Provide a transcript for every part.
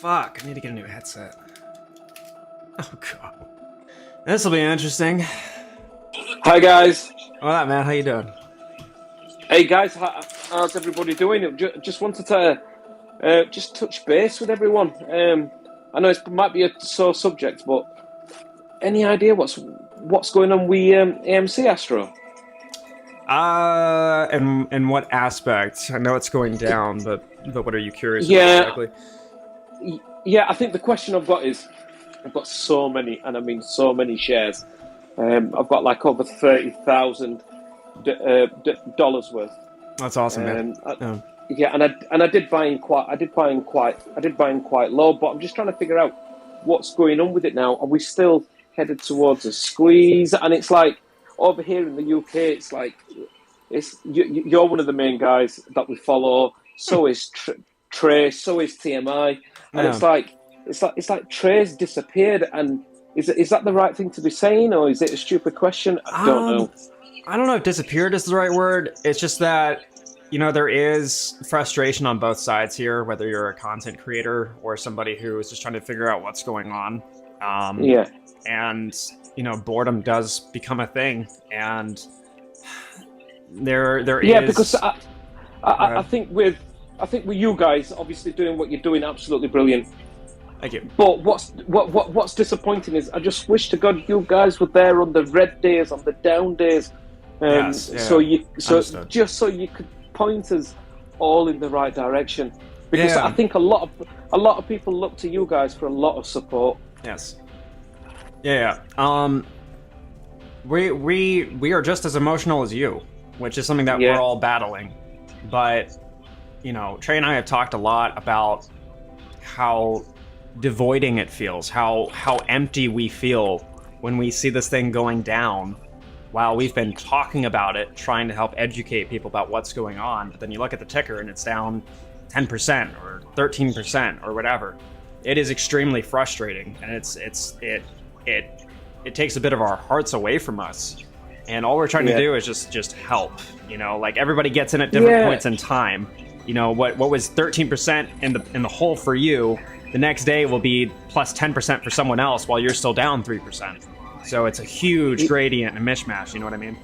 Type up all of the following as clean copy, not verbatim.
fuck. I need to get a new headset. Oh, God. This will be interesting. Hi, guys. All right, man. How you doing? Hey, guys. How's everybody doing? Just wanted to just touch base with everyone. I know it might be a sore subject, but any idea what's going on with AMC Astro? In what aspect? I know it's going down, but what are you curious about exactly? Yeah, I think the question I've got is, I've got so many, and I mean so many shares. I've got like over $30,000 worth. That's awesome, man. Yeah, and I did buy in quite low, but I'm just trying to figure out what's going on with it now. Are we still headed towards a squeeze? And it's like over here in the UK, it's like you're one of the main guys that we follow. So is Trace, so is TMI, and it's like Trace disappeared. And is that the right thing to be saying, or is it a stupid question? I don't know. I don't know if disappeared is the right word. It's just that, you know, there is frustration on both sides here, whether you're a content creator or somebody who is just trying to figure out what's going on. And, you know, boredom does become a thing. And there is... Yeah, because I think with you guys, obviously doing what you're doing, absolutely brilliant. Thank you. But what's disappointing is I just wish to God you guys were there on the red days, on the down days. So you could point us all in the right direction, because I think a lot of people look to you guys for a lot of support. Yes. Yeah. We are just as emotional as you, which is something that we're all battling. But, you know, Trey and I have talked a lot about how devoiding it feels, how empty we feel when we see this thing going down, while we've been talking about it, trying to help educate people about what's going on. But then you look at the ticker and it's down 10% or 13% or whatever. It is extremely frustrating, and it takes a bit of our hearts away from us. And all we're trying to do is just help. You know, like everybody gets in at different points in time. You know, what was 13% in the hole for you, the next day will be plus 10% for someone else while you're still down 3%. So it's a huge gradient and mishmash, you know what I mean?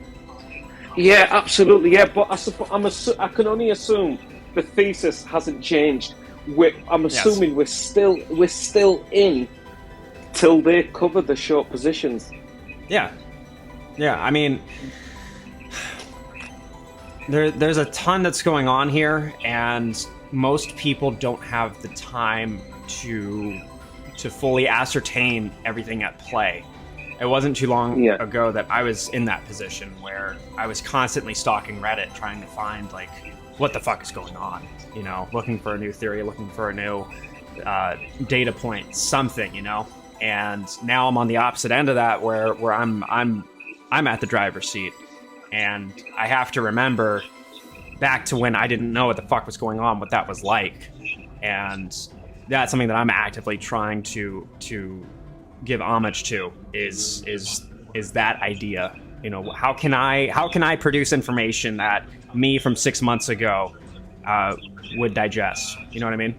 Yeah, absolutely, yeah. But I can only assume the thesis hasn't changed. I'm assuming we're still in till they cover the short positions. Yeah, I mean, there's a ton that's going on here, and most people don't have the time to fully ascertain everything at play. It wasn't too long ago that I was in that position where I was constantly stalking Reddit, trying to find, like, what the fuck is going on, you know, looking for a new theory, looking for a new data point, something, you know. And now I'm on the opposite end of that, where I'm at the driver's seat, and I have to remember back to when I didn't know what the fuck was going on, what that was like. And that's something that I'm actively trying to give homage to, is that idea. You know, how can I produce information that me from 6 months ago would digest? You know what I mean?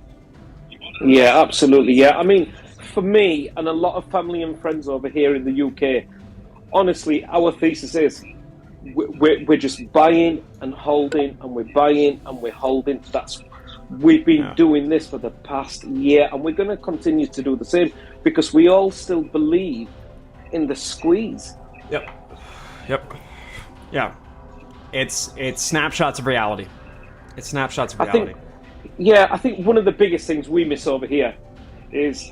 Yeah, absolutely. Yeah, I mean, for me and a lot of family and friends over here in the UK, honestly, our thesis is we're just buying and holding, and we're buying and we're holding. We've been doing this for the past year, and we're going to continue to do the same, because we all still believe in the squeeze. Yep. Yeah. It's snapshots of reality. It's snapshots of reality. I think one of the biggest things we miss over here is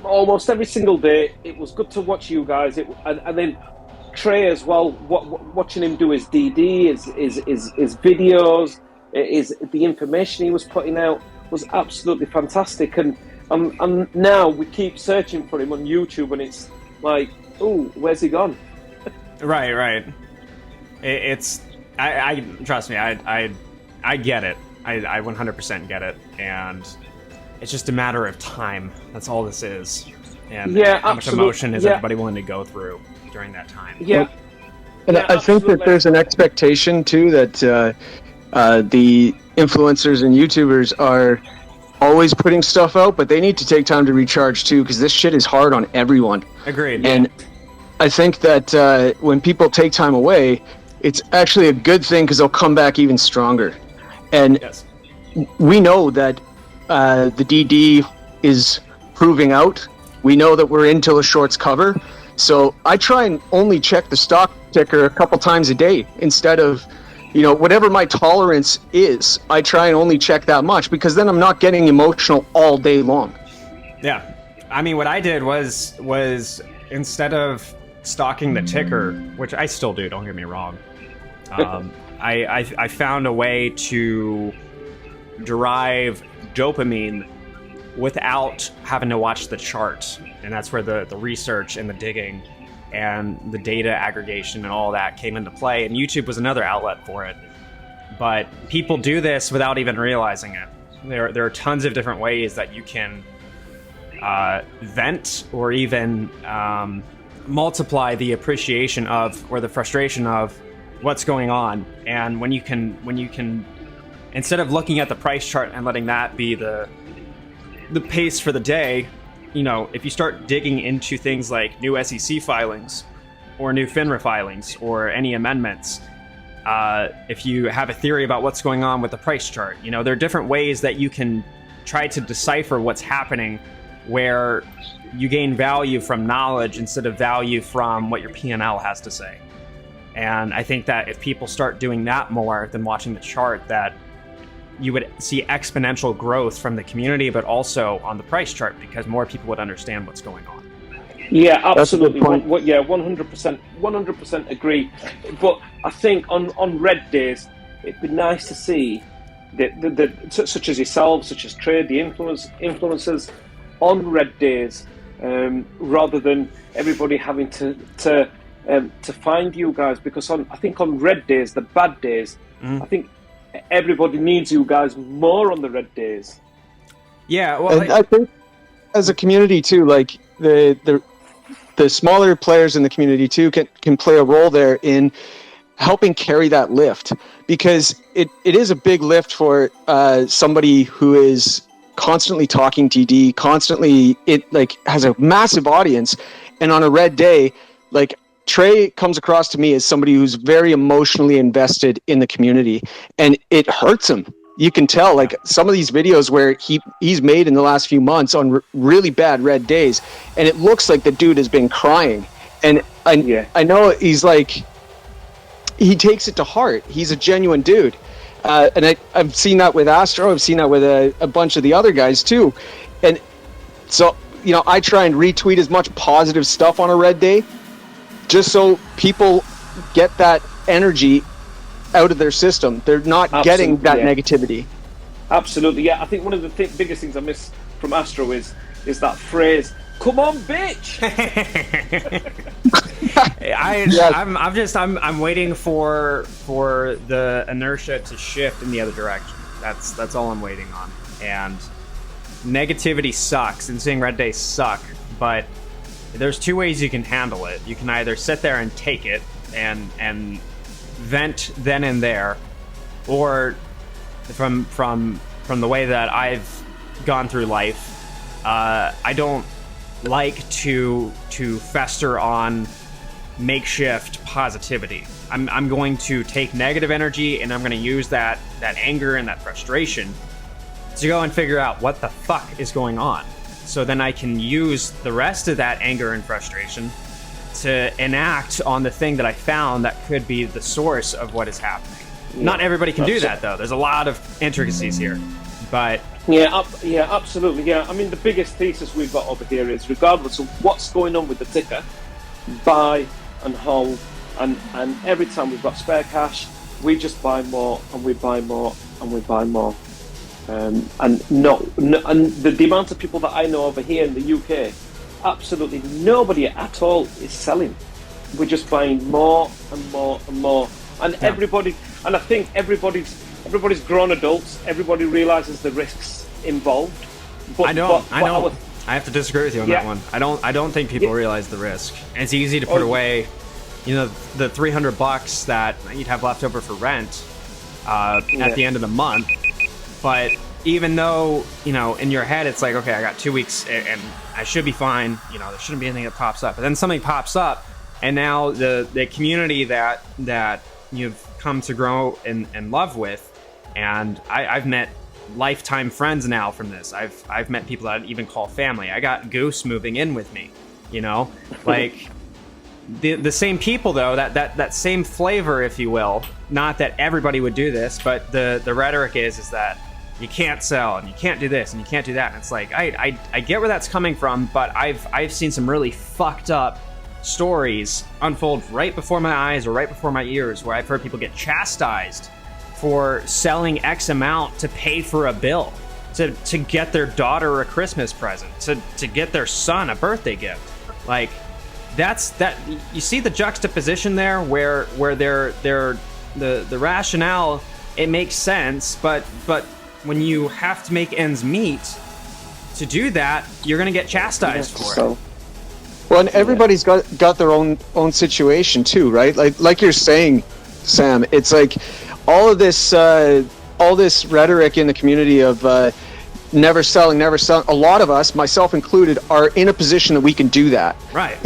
almost every single day. It was good to watch you guys, and then Trey as well. Watching him do his DD, his videos, is the information he was putting out was absolutely fantastic. And now we keep searching for him on YouTube, and it's like, oh, where's he gone? Right. It's I trust me. I get it. I 100% get it, and it's just a matter of time. That's all this is. And how much emotion is everybody willing to go through during that time? Yeah. And I think that there's an expectation too that the influencers and YouTubers are always putting stuff out, but they need to take time to recharge too, because this shit is hard on everyone. Agreed. And I think that when people take time away, it's actually a good thing because they'll come back even stronger. And Yes. we know that the DD is proving out. We know that we're in till the shorts cover. So I try and only check the stock ticker a couple times a day instead of, whatever my tolerance is. I try and only check that much because then I'm not getting emotional all day long. Yeah. I mean, what I did was instead of stalking the ticker, which I still do, don't get me wrong, I found a way to derive dopamine without having to watch the chart. And that's where the research and the digging and the data aggregation and all that came into play. And YouTube was another outlet for it. But people do this without even realizing it. There are tons of different ways that you can vent or even multiply the appreciation of or the frustration of what's going on. And when you can instead of looking at the price chart and letting that be the pace for the day, if you start digging into things like new SEC filings or new FINRA filings or any amendments, if you have a theory about what's going on with the price chart, there are different ways that you can try to decipher what's happening where you gain value from knowledge instead of value from what your P&L has to say. And I think that if people start doing that more than watching the chart, that you would see exponential growth from the community, but also on the price chart because more people would understand what's going on. Yeah, absolutely. 100% agree. But I think on red days, it'd be nice to see that such as yourselves, such as Trade, the influencers, on red days, rather than everybody having to find you guys. Because I think on red days, the bad days, I think everybody needs you guys more on the red days. Yeah, well, and I think as a community too, like the smaller players in the community too can play a role there in helping carry that lift, because it is a big lift for somebody who is constantly talking TD, constantly has a massive audience, and on a red day, like Trey comes across to me as somebody who's very emotionally invested in the community, and it hurts him. You can tell, like some of these videos where he's made in the last few months on really bad red days, and it looks like the dude has been crying. And I know he's like, he takes it to heart. He's a genuine dude. And I've seen that with ASTRO. I've seen that with a bunch of the other guys too. And so, I try and retweet as much positive stuff on a red day, just so people get that energy out of their system. They're not getting that negativity. Absolutely, yeah. I think one of the biggest things I miss from ASTRO is that phrase, "Come on, bitch." I'm waiting for the inertia to shift in the other direction. That's all I'm waiting on. And negativity sucks, and seeing red days suck, but there's two ways you can handle it. You can either sit there and take it and vent then and there, or from the way that I've gone through life, I don't like to fester on makeshift positivity. I'm going to take negative energy and I'm going to use that anger and that frustration to go and figure out what the fuck is going on. So then I can use the rest of that anger and frustration to enact on the thing that I found that could be the source of what is happening. Yeah, not everybody can do that, though. There's a lot of intricacies here. But yeah, absolutely. Yeah, I mean, the biggest thesis we've got over here is, regardless of what's going on with the ticker, buy and hold, and every time we've got spare cash, we just buy more and we buy more and we buy more. And the amount of people that I know over here in the UK, absolutely nobody at all is selling. We're just buying more and more and more. And everybody, and I think everybody's grown adults. Everybody realizes the risks involved. But, I know. I have to disagree with you on that one. I don't think people realize the risk. And it's easy to put away, the $300 that you'd have left over for rent at the end of the month. But even though, you know, in your head it's like, okay, I got 2 weeks and I should be fine, you know, there shouldn't be anything that pops up. But then something pops up, and now the community that you've come to grow and love with, and I've met lifetime friends now from this. I've met people that I'd even call family. I got Goose moving in with me, you know, like the same people though, that same flavor, if you will. Not that everybody would do this, but the rhetoric is that you can't sell and you can't do this and you can't do that. And it's like I get where that's coming from, but I've seen some really fucked up stories unfold right before my eyes or right before my ears, where I've heard people get chastised for selling X amount to pay for a bill, to get their daughter a Christmas present, to get their son a birthday gift. Like that you see the juxtaposition there, where they're the rationale, it makes sense, but when you have to make ends meet to do that, you're gonna get chastised for it. Well, and everybody's got their own situation too, right? Like you're saying, Sam, it's like all this rhetoric in the community of never selling. A lot of us, myself included, are in a position that we can do that. Right.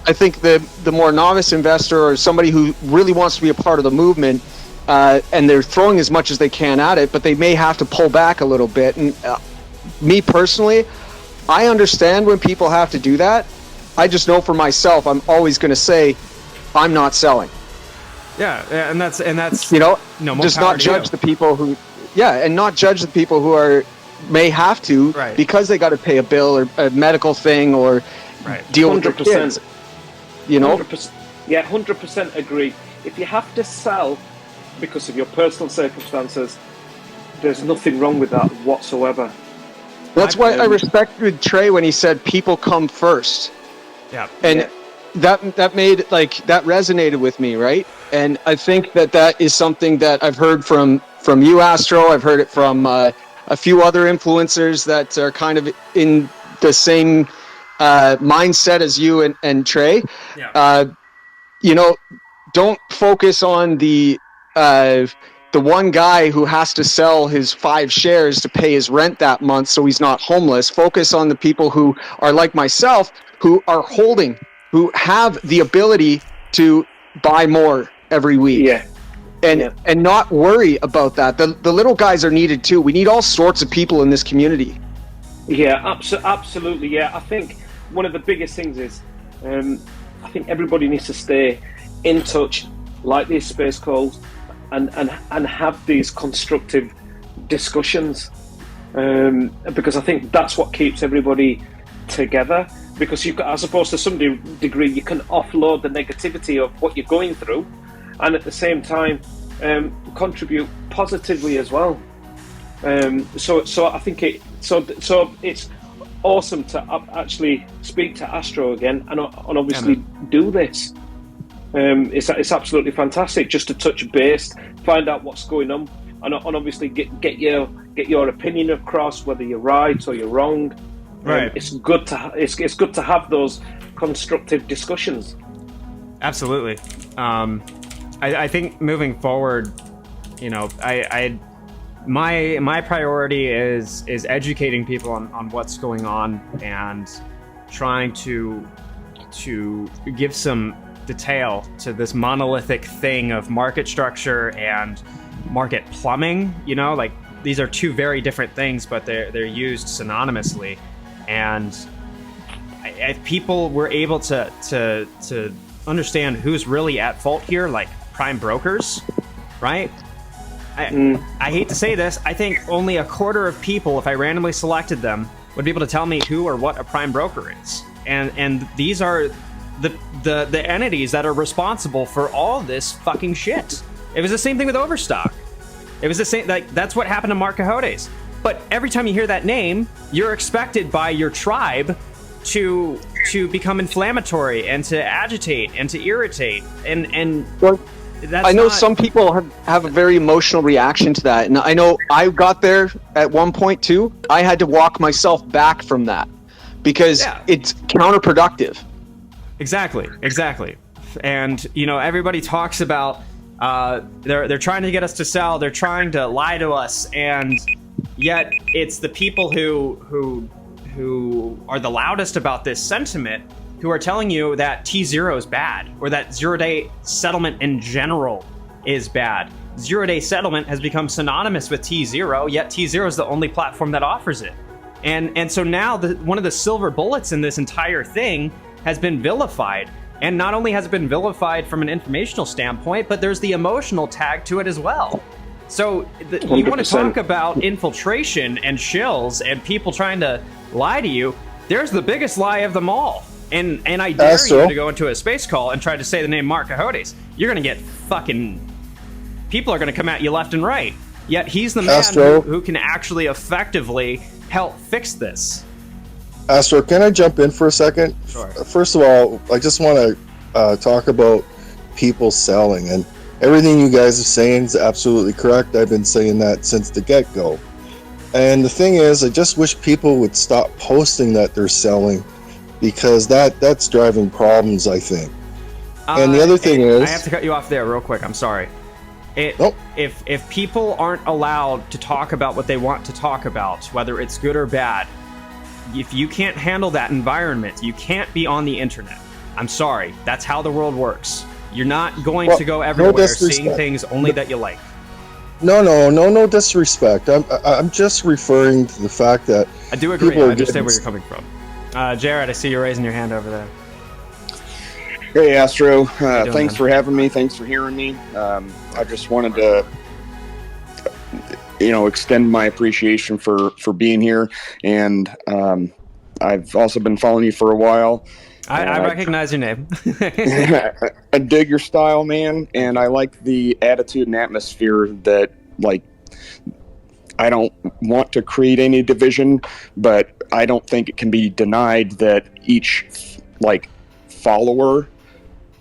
I think the more novice investor or somebody who really wants to be a part of the movement, and they're throwing as much as they can at it, but they may have to pull back a little bit. And me personally, I understand when people have to do that. I just know for myself, I'm always going to say, I'm not selling. Yeah, and that's you know, no, just not judge the people who, and not judge the people who may have to, right, because they got to pay a bill or a medical thing or deal with their kids. You know, 100%, 100% agree. If you have to sell because of your personal circumstances, there's nothing wrong with that whatsoever. That's why I respected Trey when he said people come first. Yeah. And that made, like, that resonated with me, right? And I think that is something that I've heard from you, Astro. I've heard it from a few other influencers that are kind of in the same mindset as you and Trey. Yeah. You know, don't focus on the one guy who has to sell his 5 shares to pay his rent that month so he's not homeless. Focus on the people who are like myself, who are holding, who have the ability to buy more every week. And not worry about that. The little guys are needed too. We need all sorts of people in this community. Yeah, absolutely. Yeah, I think one of the biggest things is I think everybody needs to stay in touch, like these space calls, and have these constructive discussions, because I think that's what keeps everybody together. Because you've got, as opposed to some degree, you can offload the negativity of what you're going through, and at the same time contribute positively as well. So I think it's awesome to actually speak to Astro again and obviously do this. It's absolutely fantastic just to touch base, find out what's going on, and obviously get your opinion across, whether you're right or you're wrong. Right. It's good to have those constructive discussions. Absolutely. I think moving forward, you know, my priority is educating people on what's going on and trying to give some detail to this monolithic thing of market structure and market plumbing. You know, like, these are two very different things, but they're used synonymously. And if people were able to understand who's really at fault here, like prime brokers, right? I hate to say this, I think only a quarter of people, if I randomly selected them, would be able to tell me who or what a prime broker is. And these are the entities that are responsible for all this fucking shit. It was the same thing with Overstock. It was the same, like, that's what happened to Mark Cojones. But every time you hear that name, you're expected by your tribe to become inflammatory and to agitate and to irritate. And well, that's I know some people have a very emotional reaction to that. And I know I got there at one point too. I had to walk myself back from that because it's counterproductive. Exactly. And, you know, everybody talks about they're trying to get us to sell. They're trying to lie to us. And Yet it's the people who are the loudest about this sentiment who are telling you that T0 is bad, or that zero-day settlement in general is bad. Zero-day settlement has become synonymous with T0, yet T0 is the only platform that offers it. And so now one of the silver bullets in this entire thing has been vilified. And not only has it been vilified from an informational standpoint, but there's the emotional tag to it as well. So you want to talk about infiltration and shills and people trying to lie to you. There's the biggest lie of them all. And I dare you to go into a space call and try to say the name Mark Cahotes. You're going to get fucking... People are going to come at you left and right. Yet he's the man who can actually effectively help fix this. Astro, can I jump in for a second? Sure. First of all, I just want to talk about people selling, and everything you guys are saying is absolutely correct. I've been saying that since the get-go. And the thing is, I just wish people would stop posting that they're selling, because that's driving problems, I think. And the other thing is... I have to cut you off there real quick. I'm sorry. Nope. If people aren't allowed to talk about what they want to talk about, whether it's good or bad, if you can't handle that environment, you can't be on the internet. I'm sorry. That's how the world works. You're not going to go everywhere seeing things only that you like. No disrespect. I'm just referring to the fact that I do agree. I understand where you're coming from. Jared, I see you raising your hand over there. Hey, Astro. Thanks for having me. Thanks for hearing me. I just wanted to, extend my appreciation for being here. And I've also been following you for a while. I recognize your name. I dig your style, man. And I like the attitude and atmosphere that, I don't want to create any division, but I don't think it can be denied that each, follower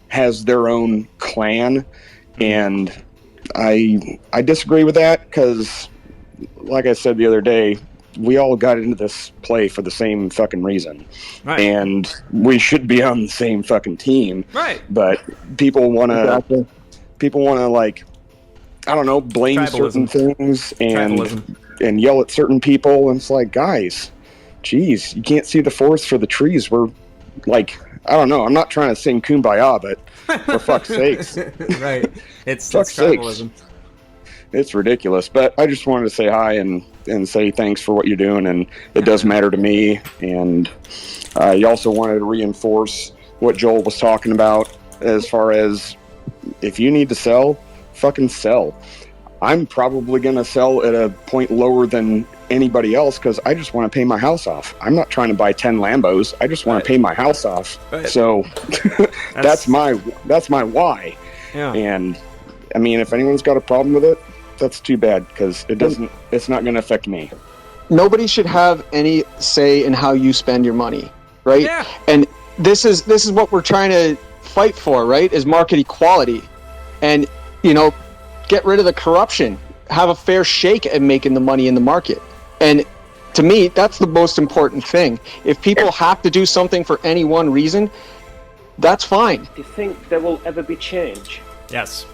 has their own clan, and I disagree with that because, like I said the other day, we all got into this play for the same fucking reason, right? And we should be on the same fucking team, right? But people want to, I don't know, blame Tribalism. certain things and yell at certain people, and it's like, guys, geez, you can't see the forest for the trees. We're I don't know. I'm not trying to sing Kumbaya, but for fuck's sakes. Right. It's fuck's tribalism. Sakes. It's ridiculous. But I just wanted to say hi and say thanks for what you're doing, and it does matter to me. And you also wanted to reinforce what Joel was talking about as far as if you need to sell, fucking sell. I'm probably going to sell at a point lower than anybody else because I just want to pay my house off. I'm not trying to buy 10 Lambos. I just want to pay my house off. Right. So that's my why. Yeah. And I mean, if anyone's got a problem with it, that's too bad because it's not going to affect me. Nobody should have any say in how you spend your money, right? Yeah. And this is what we're trying to fight for, right? Is market equality. And, get rid of the corruption. Have a fair shake at making the money in the market. And to me, that's the most important thing. If people have to do something for any one reason, that's fine. Do you think there will ever be change? Yes.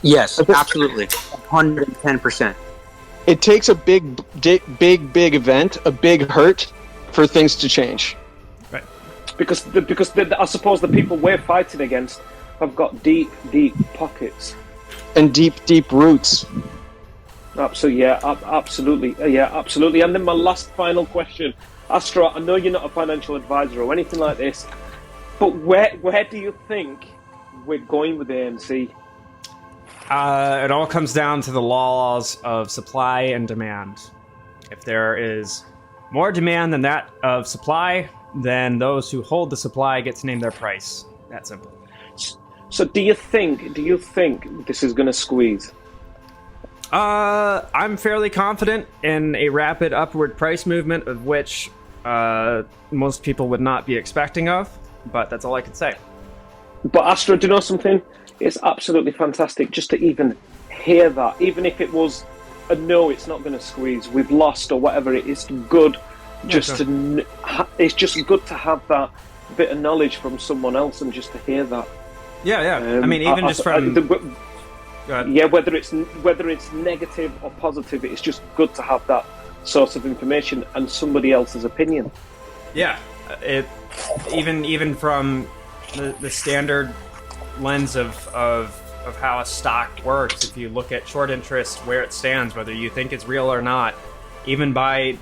Yes, absolutely. 110%. It takes a big event, a big hurt, for things to change. Right. Because I suppose the people we're fighting against have got deep pockets. And deep roots. Absolutely, absolutely. And then my last final question, Astro. I know you're not a financial advisor or anything like this, but where do you think we're going with AMC? It all comes down to the laws of supply and demand. If there is more demand than that of supply, then those who hold the supply get to name their price. That simple. So do you think this is going to squeeze? I'm fairly confident in a rapid upward price movement, of which most people would not be expecting of, but that's all I can say. But Astro, do you know something? It's absolutely fantastic just to even hear that, even if it was a no, it's not going to squeeze, we've lost or whatever. It's good it's just good to have that bit of knowledge from someone else and just to hear that. Yeah. I mean, even just from yeah, whether it's negative or positive, it's just good to have that source of information and somebody else's opinion. Yeah, it even from the standard lens of how a stock works. If you look at short interest, where it stands, whether you think it's real or not, even by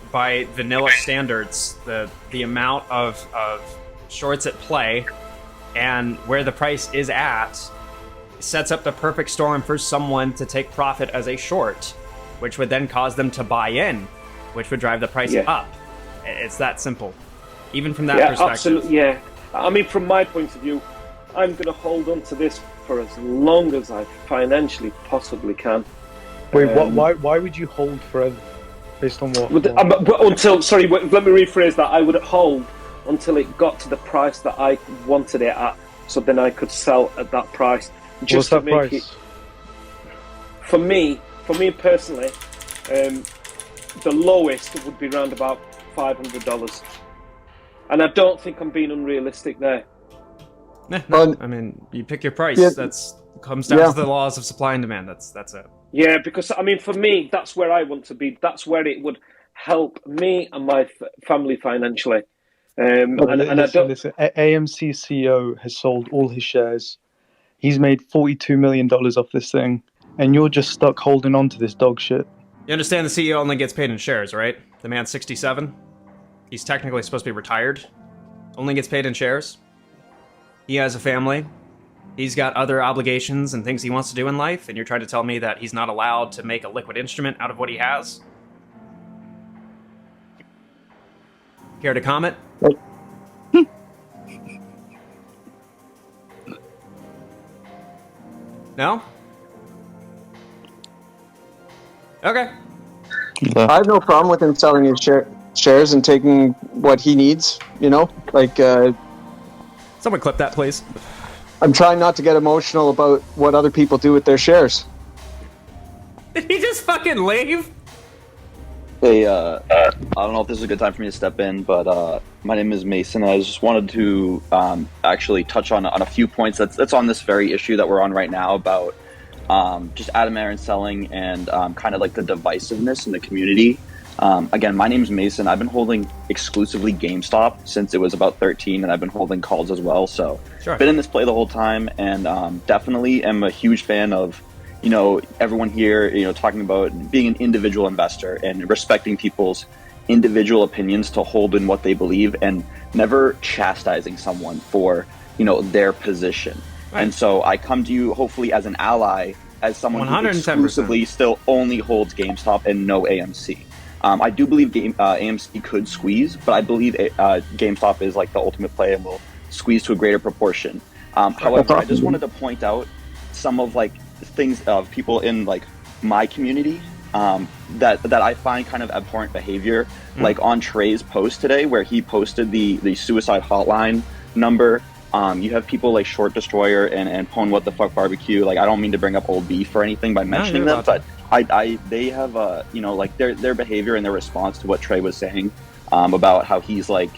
vanilla standards, the amount of shorts at play and where the price is at sets up the perfect storm for someone to take profit as a short, which would then cause them to buy in, which would drive the price up. It's that simple. Even from that perspective. Absolutely, yeah. I mean, from my point of view, I'm going to hold on to this for as long as I financially possibly can. Wait, why would you hold forever? Based on what? Until, sorry, let me rephrase that. I would hold until it got to the price that I wanted it at, so then I could sell at that price. What's that price? For me personally, the lowest would be around about $500. And I don't think I'm being unrealistic there. No, I mean, you pick your price. Yeah. That's comes down to the laws of supply and demand. That's it. Yeah, because I mean, for me, that's where I want to be. That's where it would help me and my family financially. Listen, AMC CEO has sold all his shares. He's made $42 million off this thing, and you're just stuck holding on to this dog shit. You understand the CEO only gets paid in shares, right? The man's 67. He's technically supposed to be retired. Only gets paid in shares. He has a family. He's got other obligations and things he wants to do in life, and you're trying to tell me that he's not allowed to make a liquid instrument out of what he has? Care to comment? No? Okay. I have no problem with him selling his shares and taking what he needs, you know? Like, Someone clip that, please. I'm trying not to get emotional about what other people do with their shares. Did he just fucking leave? Hey, I don't know if this is a good time for me to step in, but my name is Mason. I just wanted to actually touch on a few points that's on this very issue that we're on right now about just Adam Aaron selling and kind of like the divisiveness in the community. Again, my name is Mason. I've been holding exclusively GameStop since it was about 13, and I've been holding calls as well. So been in this play the whole time, and definitely am a huge fan of, you know, everyone here, you know, talking about being an individual investor and respecting people's individual opinions to hold in what they believe and never chastising someone for, you know, their position. Right. And so I come to you hopefully as an ally, as someone who exclusively still only holds GameStop and no AMC. I do believe AMC could squeeze, but I believe GameStop is like the ultimate play and will squeeze to a greater proportion. However, I just wanted to point out some of like things of people in like my community that I find kind of abhorrent behavior. Like on Trey's post today, where he posted the suicide hotline number. You have people like Short Destroyer and Pwn What the Fuck Barbecue. Like, I don't mean to bring up old beef or anything by mentioning them, but they have you know, like their behavior and their response to what Trey was saying about how he's like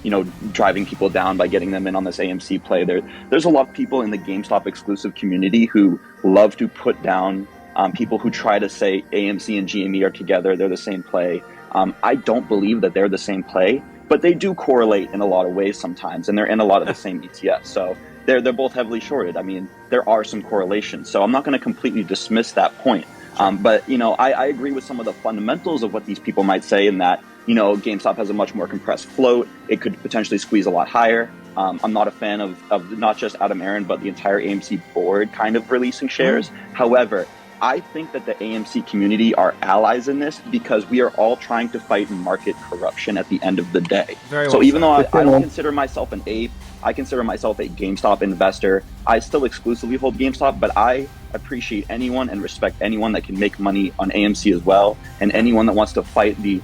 you know, driving people down by getting them in on this AMC play. There's a lot of people in the GameStop exclusive community who love to put down people who try to say AMC and GME are together, they're the same play. I don't believe that they're the same play, but they do correlate in a lot of ways sometimes, and they're in a lot of the same ETFs. So they're both heavily shorted. I mean, there are some correlations. So I'm not going to completely dismiss that point. But, you know, I agree with some of the fundamentals of what these people might say in that, you know, GameStop has a much more compressed float. It could potentially squeeze a lot higher. I'm not a fan of not just Adam Aaron, but the entire AMC board kind of releasing shares. However, I think that the AMC community are allies in this because we are all trying to fight market corruption at the end of the day. So even though I don't consider myself an ape, I consider myself a GameStop investor. I still exclusively hold GameStop, but I appreciate anyone and respect anyone that can make money on AMC as well, and anyone that wants to fight the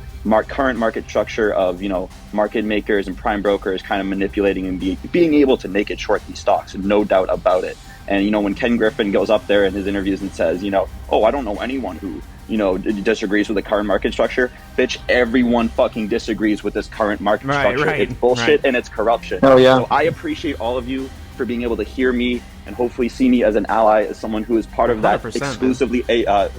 current market structure of, you know, market makers and prime brokers kind of manipulating and being able to naked short these stocks, no doubt about it. And, you know, when Ken Griffin goes up there in his interviews and says, you know, oh, I don't know anyone who, you know, disagrees with the current market structure. Bitch, everyone fucking disagrees with this current market structure. It's bullshit and it's corruption. Oh, yeah. So I appreciate all of you for being able to hear me and hopefully see me as an ally, as someone who is part of that 100%,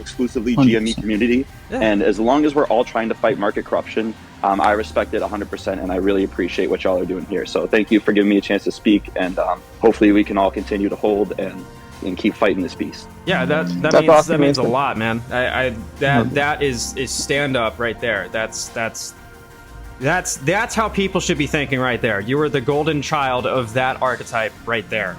exclusively GME community. Yeah. And as long as we're all trying to fight market corruption, I respect it 100%, and I really appreciate what y'all are doing here. So thank you for giving me a chance to speak, and hopefully we can all continue to hold and keep fighting this beast. Yeah, that means a lot, man. That is stand up right there. That's how people should be thinking right there. You are the golden child of that archetype right there.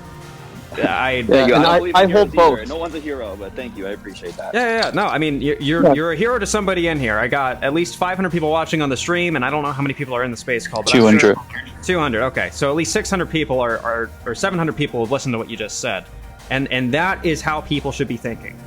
Thank you. I hold both. No one's a hero, but thank you. I appreciate that. Yeah. No, I mean, you're a hero to somebody in here. I got at least 500 people watching on the stream, and I don't know how many people are in the space call. 200. 200. Okay, so at least 600 people or 700 people have listened to what you just said, and that is how people should be thinking.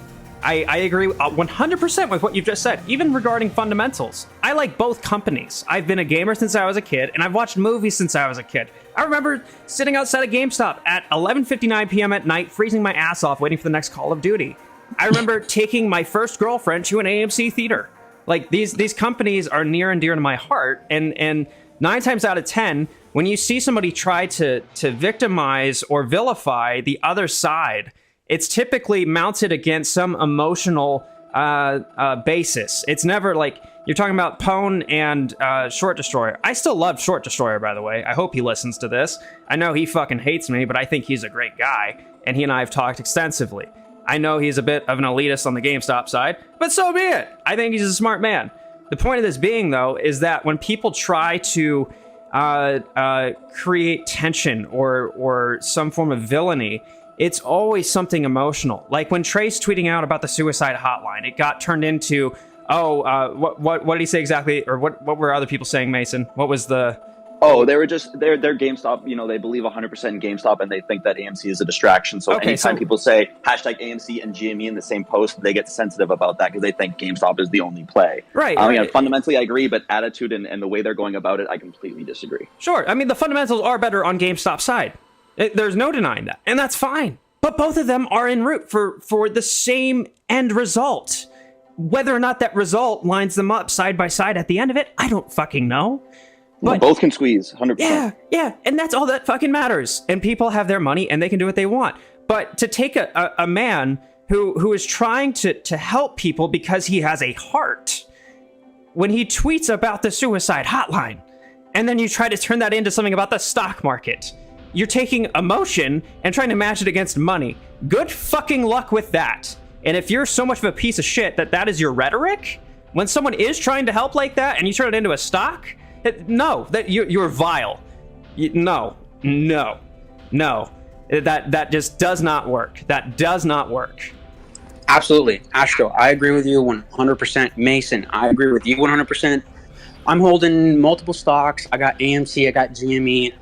I agree 100% with what you've just said, even regarding fundamentals. I like both companies. I've been a gamer since I was a kid, and I've watched movies since I was a kid. I remember sitting outside of GameStop at 11:59 p.m. at night, freezing my ass off, waiting for the next Call of Duty. I remember taking my first girlfriend to an AMC theater. Like, these companies are near and dear to my heart, and 9 times out of 10, when you see somebody try to victimize or vilify the other side, it's typically mounted against some emotional basis. It's never like, you're talking about Pwn and Short Destroyer. I still love Short Destroyer, by the way. I hope he listens to this. I know he fucking hates me, but I think he's a great guy, and he and I have talked extensively. I know he's a bit of an elitist on the GameStop side, but so be it. I think he's a smart man. The point of this being, though, is that when people try to create tension or some form of villainy, it's always something emotional. Like when Trace tweeting out about the suicide hotline, it got turned into, what did he say exactly? Or what were other people saying, Mason? What was the... Oh, they were just, they're GameStop, they believe 100% in GameStop, and they think that AMC is a distraction. So anytime people say hashtag AMC and GME in the same post, they get sensitive about that because they think GameStop is the only play. Right. I mean, fundamentally, I agree, but attitude and the way they're going about it, I completely disagree. Sure. I mean, the fundamentals are better on GameStop's side. There's no denying that. And that's fine. But both of them are en route for the same end result. Whether or not that result lines them up side by side at the end of it, I don't fucking know. But both can squeeze, 100%. Yeah, and that's all that fucking matters. And people have their money, and they can do what they want. But to take a man who is trying to help people because he has a heart, when he tweets about the suicide hotline, and then you try to turn that into something about the stock market, you're taking emotion and trying to match it against money. Good fucking luck with that. And if you're so much of a piece of shit that is your rhetoric, when someone is trying to help like that and you turn it into a stock, no, that you're vile. No. That just does not work. That does not work. Absolutely. Astro, I agree with you 100%. Mason, I agree with you 100%. I'm holding multiple stocks. I got AMC, I got GME.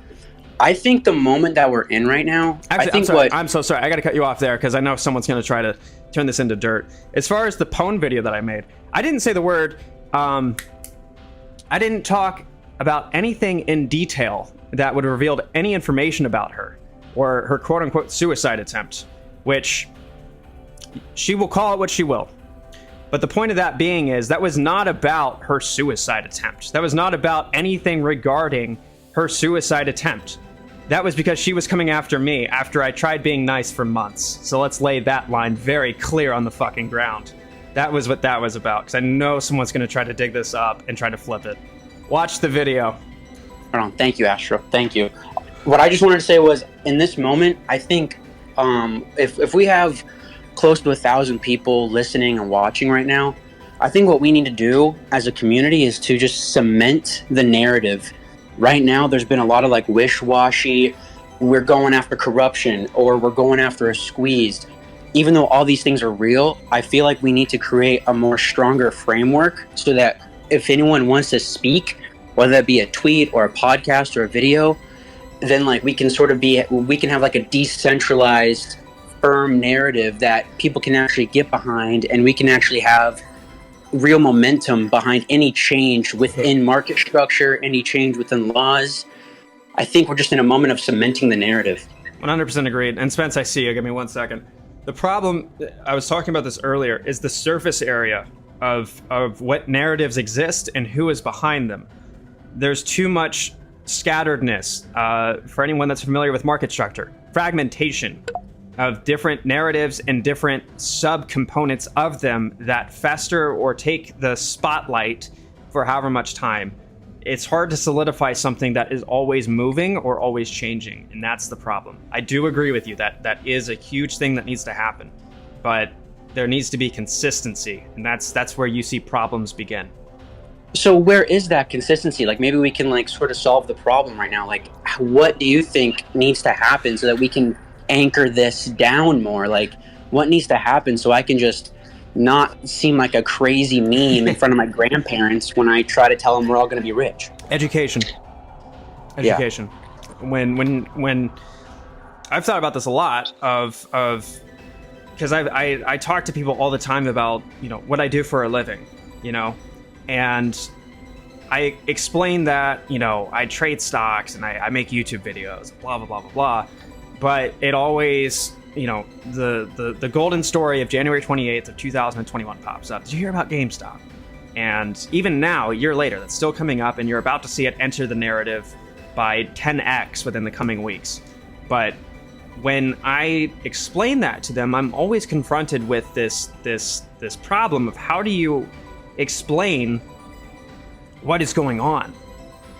I think the moment that we're in right now, actually, I'm so sorry. I got to cut you off there because I know someone's going to try to turn this into dirt. As far as the Pwn video that I made, I didn't say the word. I didn't talk about anything in detail that would have revealed any information about her or her quote-unquote suicide attempt, which she will call it what she will. But the point of that being is that was not about her suicide attempt. That was not about anything regarding her suicide attempt. That was because she was coming after me after I tried being nice for months. So let's lay that line very clear on the fucking ground. That was what that was about, because I know someone's going to try to dig this up and try to flip it. Watch the video. Thank you, Astro. Thank you. What I just wanted to say was, in this moment, I think if we have close to 1,000 people listening and watching right now, I think what we need to do as a community is to just cement the narrative. Right now, there's been a lot of like wish-washy, we're going after corruption or we're going after a squeeze. Even though all these things are real, I feel like we need to create a more stronger framework so that if anyone wants to speak, whether that be a tweet or a podcast or a video, then like we can have like a decentralized, firm narrative that people can actually get behind, and we can actually have real momentum behind any change within market structure, any change within laws. I think we're just in a moment of cementing the narrative. 100% agreed. And Spence, I see you. Give me 1 second. The problem, I was talking about this earlier, is the surface area of what narratives exist and who is behind them. There's too much scatteredness for anyone that's familiar with market structure. fragmentation of different narratives and different subcomponents of them that fester or take the spotlight for however much time. It's hard to solidify something that is always moving or always changing, and that's the problem. I do agree with you that that is a huge thing that needs to happen, but there needs to be consistency, and that's where you see problems begin. So where is that consistency? Like, maybe we can like sort of solve the problem right now. Like, what do you think needs to happen so that we can anchor this down more? Like, what needs to happen so I can just not seem like a crazy meme in front of my grandparents when I try to tell them we're all going to be rich? Education. Yeah. When I've thought about this a lot of because I talk to people all the time about, you know, what I do for a living, you know, and I explain that, you know, I trade stocks and I make YouTube videos, blah, blah, blah, blah, blah. But it always, you know, the golden story of January 28th of 2021 pops up. Did you hear about GameStop? And even now, a year later, that's still coming up, and you're about to see it enter the narrative by 10x within the coming weeks. But when I explain that to them, I'm always confronted with this problem of how do you explain what is going on?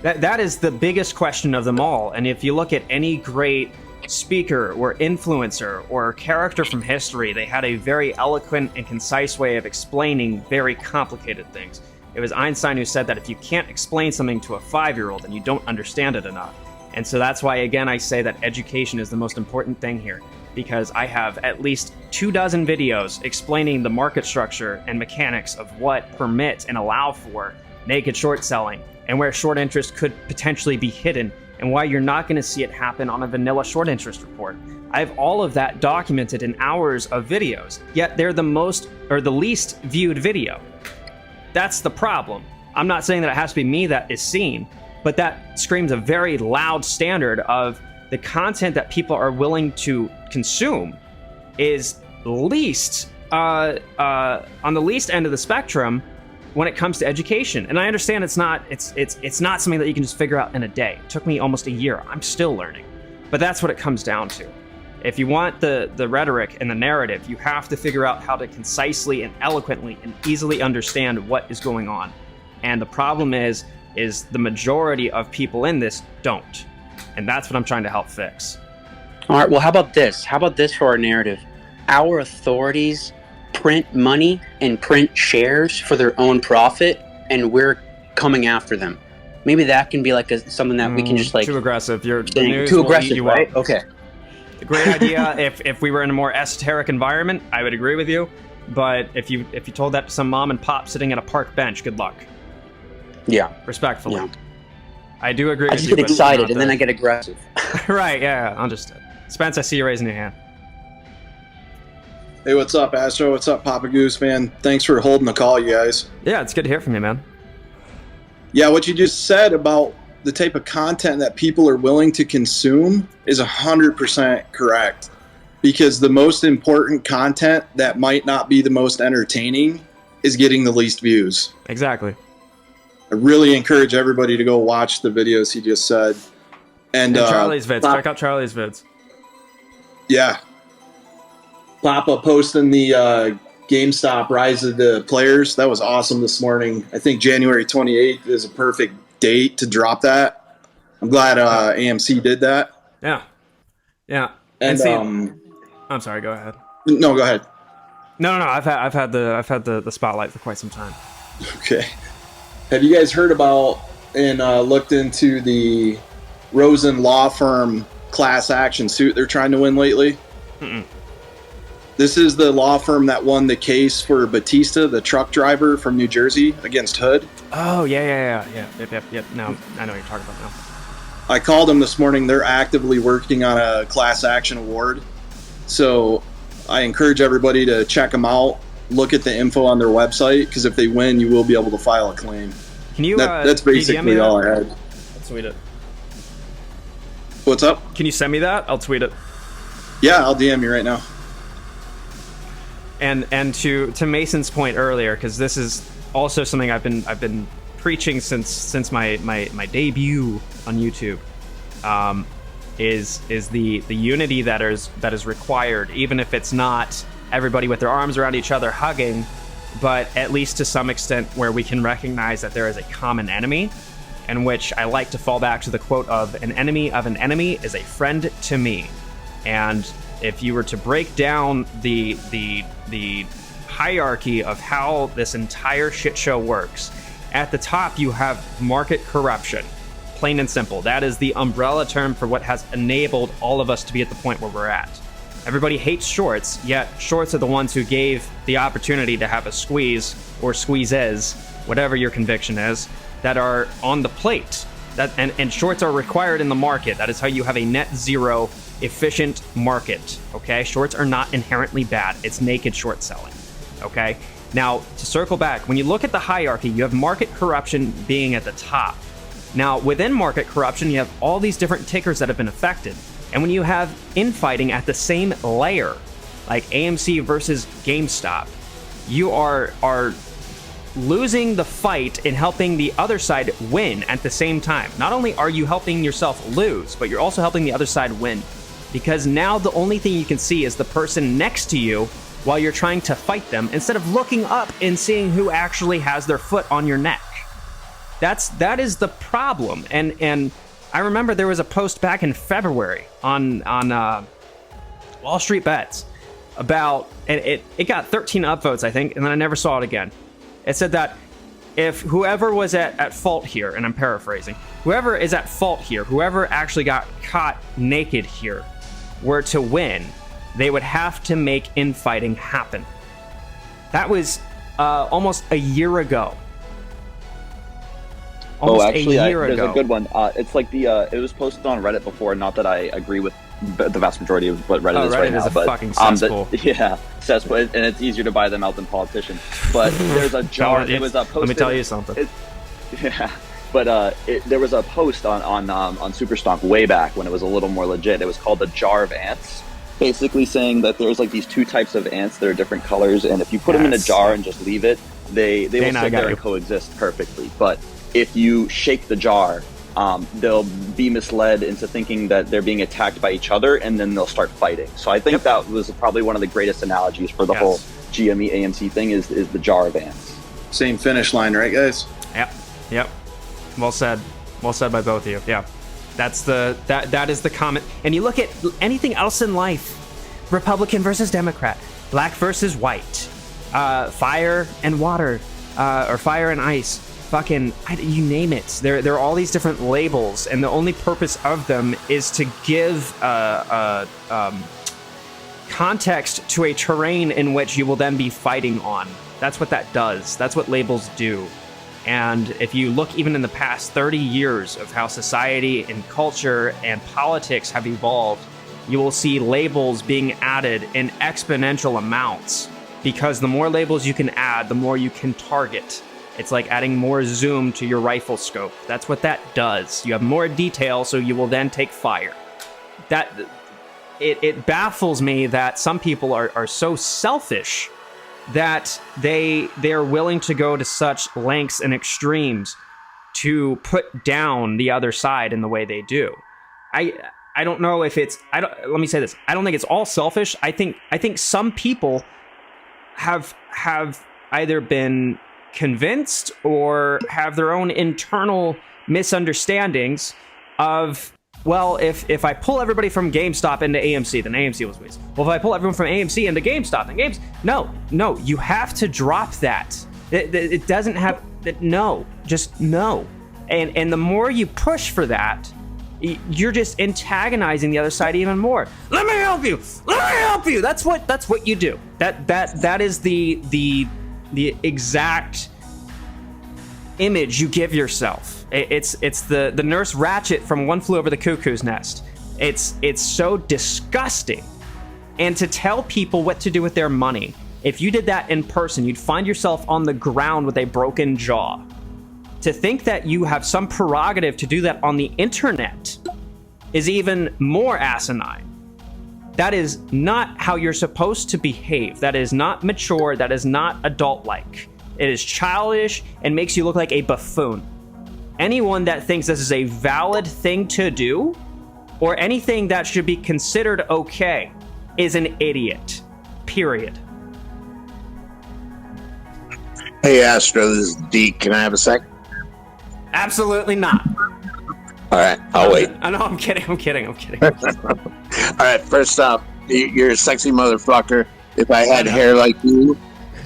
That is the biggest question of them all. And if you look at any great speaker or influencer or character from history, they had a very eloquent and concise way of explaining very complicated things. It was Einstein who said that if you can't explain something to a 5-year-old, then you don't understand it enough. And so that's why, again, I say that education is the most important thing here, because I have at least 24 videos explaining the market structure and mechanics of what permit and allow for naked short selling and where short interest could potentially be hidden and why you're not going to see it happen on a vanilla short interest report. I have all of that documented in hours of videos, yet they're the most or the least viewed video. That's the problem. I'm not saying that it has to be me that is seen, but that screams a very loud standard of the content that people are willing to consume is least on the least end of the spectrum when it comes to education. And I understand it's not something that you can just figure out in a day. It took me almost a year. I'm still learning. But that's what it comes down to. If you want the rhetoric and the narrative, you have to figure out how to concisely and eloquently and easily understand what is going on. And the problem is the majority of people in this don't. And that's what I'm trying to help fix. All right, well, how about this? How about this for our narrative? Our authorities print money and print shares for their own profit, and we're coming after them. Maybe that can be like something that we can just like... Too aggressive. Too aggressive, right? Up. Okay. Great idea. if we were in a more esoteric environment, I would agree with you. But if you told that to some mom and pop sitting at a park bench, good luck. Yeah. Respectfully. Yeah. I do agree with you. I just get excited and then I get aggressive. Right, yeah, understood. Spence, I see you raising your hand. Hey, what's up, Astro? What's up, Papa Goose, man? Thanks for holding the call, you guys. Yeah, it's good to hear from you, man. Yeah, what you just said about the type of content that people are willing to consume is 100% correct. Because the most important content that might not be the most entertaining is getting the least views. Exactly. I really encourage everybody to go watch the videos he just said. And Charlie's vids. Check out Charlie's vids. Yeah. Papa posting the GameStop Rise of the Players. That was awesome this morning. I think January 28th is a perfect date to drop that. I'm glad AMC did that. Yeah. Yeah. And see, I'm sorry, go ahead. No, go ahead. No. I've had the spotlight for quite some time. Okay. Have you guys heard about and looked into the Rosen law firm class action suit they're trying to win lately? Mm-mm. This is the law firm that won the case for Batista, the truck driver from New Jersey, against Hood. Oh, yeah. Yep. No, I know what you're talking about now. I called them this morning. They're actively working on a class action award. So I encourage everybody to check them out. Look at the info on their website, because if they win, you will be able to file a claim. Can you? That's basically all I had. I'll tweet it. What's up? Can you send me that? I'll tweet it. Yeah, I'll DM you right now. And to Mason's point earlier, because this is also something I've been preaching since my debut on YouTube. is the unity that is required, even if it's not everybody with their arms around each other hugging, but at least to some extent where we can recognize that there is a common enemy, in which I like to fall back to the quote of an enemy is a friend to me. And if you were to break down the hierarchy of how this entire shit show works, at the top you have market corruption. Plain and simple. That is the umbrella term for what has enabled all of us to be at the point where we're at. Everybody hates shorts, yet shorts are the ones who gave the opportunity to have a squeeze or squeezes, whatever your conviction is, that are on the plate. And shorts are required in the market. That is how you have a net zero efficient market. Okay, shorts are not inherently bad. It's naked short selling. Okay, now to circle back, when you look at the hierarchy, you have market corruption being at the top. Now, within market corruption, you have all these different tickers that have been affected. And when you have infighting at the same layer, like AMC versus GameStop, you are losing the fight in helping the other side win at the same time. Not only are you helping yourself lose, but you're also helping the other side win. Because now the only thing you can see is the person next to you while you're trying to fight them, instead of looking up and seeing who actually has their foot on your neck. That is the problem. And I remember there was a post back in February on Wall Street Bets about, and it got 13 upvotes, I think, and then I never saw it again. It said that if whoever was at fault here, and I'm paraphrasing, whoever is at fault here, whoever actually got caught naked here, were to win, they would have to make infighting happen. That was almost a year ago. There's a good one. It's like it was posted on Reddit before. Not that I agree with the vast majority of what Reddit is right now, but fucking cesspool. Cesspool, and it's easier to buy them out than politicians. But there's a jar. It was posted. Let me tell you something. There was a post on Superstomp way back when it was a little more legit. It was called the Jar of Ants, basically saying that there's like these two types of ants that are different colors, and if you put them in a jar and just leave it, they will sit there and coexist perfectly. But if you shake the jar, they'll be misled into thinking that they're being attacked by each other, and then they'll start fighting. So I think that was probably one of the greatest analogies for the whole GME AMC thing is the jar of ants. Same finish line, right, guys? Yep. Well said by both of you. Yeah, that is the comment. And you look at anything else in life: Republican versus Democrat, black versus white, fire and water, or fire and ice. Fucking, you name it. There are all these different labels, and the only purpose of them is to give context to a terrain in which you will then be fighting on. That's what that does. That's what labels do. And if you look even in the past 30 years of how society and culture and politics have evolved, you will see labels being added in exponential amounts, because the more labels you can add, the more you can target. It's like adding more zoom to your rifle scope. That's what that does. You have more detail, so you will then take fire. It baffles me that some people are so selfish that they're willing to go to such lengths and extremes to put down the other side in the way they do. I don't know if it's let me say this. I don't think it's all selfish. I think some people have either been convinced or have their own internal misunderstandings of, well, if I pull everybody from GameStop into AMC, then AMC was wasted. Well, if I pull everyone from AMC into GameStop, then no, you have to drop that. It doesn't have that. No, just no. And the more you push for that, you're just antagonizing the other side even more. Let me help you. That's what you do. That is the exact image you give yourself. It's the Nurse Ratched from One Flew Over the Cuckoo's Nest. It's so disgusting. And to tell people what to do with their money, if you did that in person, you'd find yourself on the ground with a broken jaw. To think that you have some prerogative to do that on the internet is even more asinine. That is not how you're supposed to behave. That is not mature. That is not adult-like. It is childish and makes you look like a buffoon. Anyone that thinks this is a valid thing to do or anything that should be considered okay is an idiot. Period. Hey, Astro, this is Deke. Can I have a sec? Absolutely not. All right, I'll wait. I know, I'm kidding. All right, first off, you're a sexy motherfucker. If I had hair like you,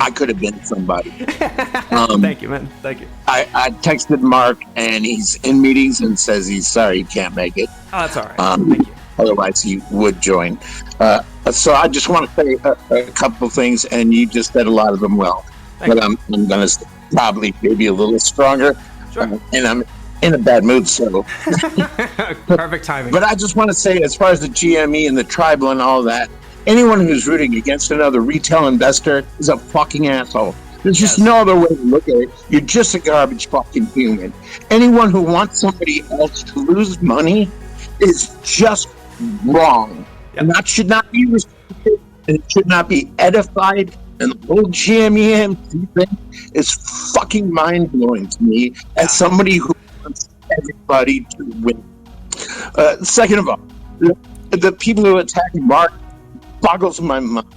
I could have been somebody. Thank you, man. Thank you. I texted Mark, and he's in meetings and says he's sorry he can't make it. Oh, that's all right. Thank you. Otherwise, he would join. So I just want to say a couple of things, and you just said a lot of them well. But I'm going to probably maybe a little stronger. Sure. And I'm in a bad mood, so. Perfect timing. But I just want to say, as far as the GME and the tribal and all that, anyone who's rooting against another retail investor is a fucking asshole. There's just no other way to look at it. You're just a garbage fucking human. Anyone who wants somebody else to lose money is just wrong. Yep. And that should not be respected, and it should not be edified. And the whole GME thing is fucking mind-blowing to me as somebody who wants everybody to win. Second of all, the people who attack Mark boggles my mind.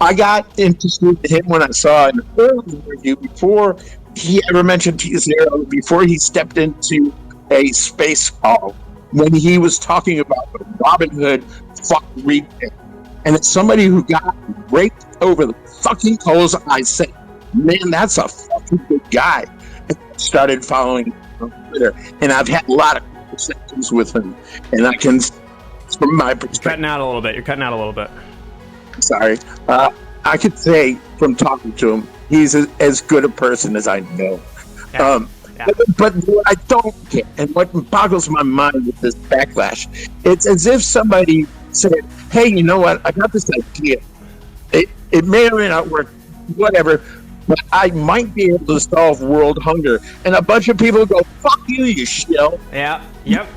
I got interested in him when I saw an early interview before he ever mentioned T0, before he stepped into a space call, when he was talking about the Robin Hood fuck retail. And it's somebody who got raped over the fucking coals. I said, man, that's a fucking good guy. And I started following him on Twitter. And I've had a lot of conversations with him. And I can, from my perspective. You're cutting out a little bit. Sorry. I could say from talking to him, he's as good a person as I know. Yeah. But what I don't get, and what boggles my mind with this backlash, it's as if somebody said, hey, you know what, I got this idea. It may or may not work, whatever, but I might be able to solve world hunger. And a bunch of people go, fuck you, you shill. Yeah, yep.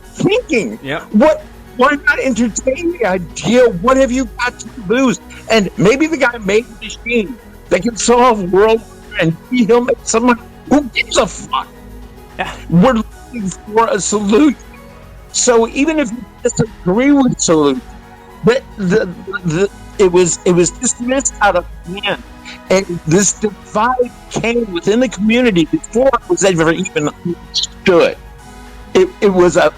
Thinking, yep. Why not entertain the idea? What have you got to lose? And maybe the guy made a machine that can solve world hunger, and he'll make someone who gives a fuck. Yeah. We're looking for a solution. So even if you disagree with the solution, but it was dismissed out of hand, and this divide came within the community before it was ever even understood. It was a